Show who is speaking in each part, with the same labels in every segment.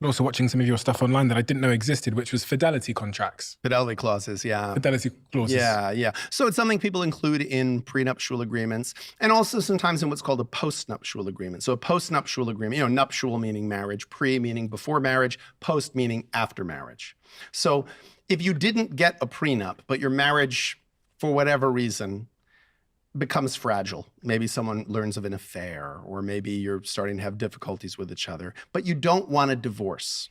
Speaker 1: Also watching some of your stuff online that I didn't know existed, which was fidelity contracts.
Speaker 2: Fidelity clauses, yeah.
Speaker 1: Fidelity clauses.
Speaker 2: Yeah. So it's something people include in prenuptial agreements, and also sometimes in what's called a postnuptial agreement. So a postnuptial agreement, nuptial meaning marriage, pre meaning before marriage, post meaning after marriage. So if you didn't get a prenup, but your marriage, for whatever reason, becomes fragile. Maybe someone learns of an affair, or maybe you're starting to have difficulties with each other, but you don't want a divorce.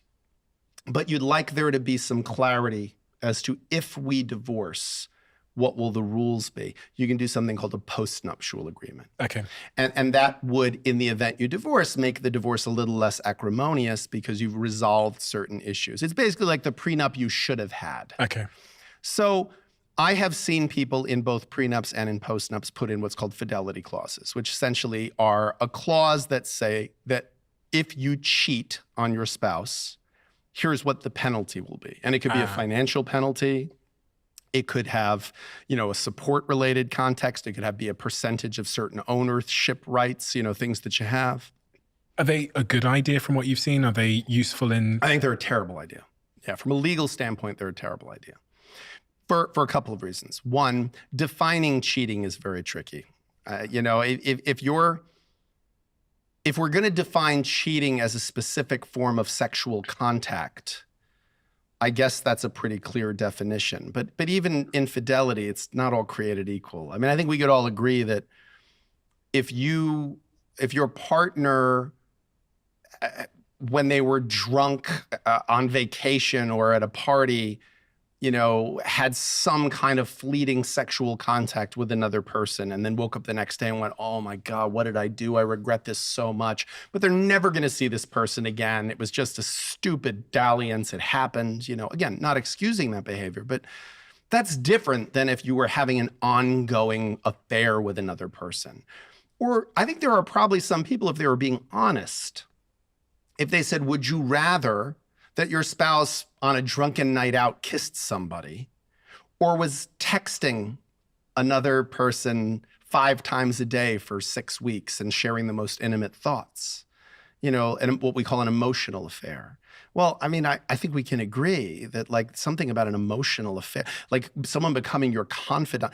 Speaker 2: But you'd like there to be some clarity as to, if we divorce, what will the rules be? You can do something called a postnuptial agreement.
Speaker 1: Okay.
Speaker 2: And that would, in the event you divorce, make the divorce a little less acrimonious because you've resolved certain issues. It's basically like the prenup you should have had.
Speaker 1: Okay.
Speaker 2: So I have seen people in both prenups and in postnups put in what's called fidelity clauses, which essentially are a clause that say that if you cheat on your spouse, here's what the penalty will be. And it could be a financial penalty. It could have, a support-related context. It could be a percentage of certain ownership rights, things that you have.
Speaker 1: Are they a good idea from what you've seen? Are they useful in?
Speaker 2: I think they're a terrible idea. Yeah, from a legal standpoint, they're a terrible idea. For a couple of reasons. One, defining cheating is very tricky. If we're going to define cheating as a specific form of sexual contact, I guess that's a pretty clear definition. But even infidelity, it's not all created equal. I mean, I think we could all agree that if your partner, when they were drunk on vacation or at a party, had some kind of fleeting sexual contact with another person, and then woke up the next day and went, oh my God, what did I do? I regret this so much. But they're never going to see this person again. It was just a stupid dalliance. It happened, again, not excusing that behavior, but that's different than if you were having an ongoing affair with another person. Or I think there are probably some people, if they were being honest, if they said, would you rather that your spouse on a drunken night out kissed somebody, or was texting another person 5 times a day for 6 weeks and sharing the most intimate thoughts, and what we call an emotional affair? Well, I mean, I think we can agree that something about an emotional affair, like someone becoming your confidant,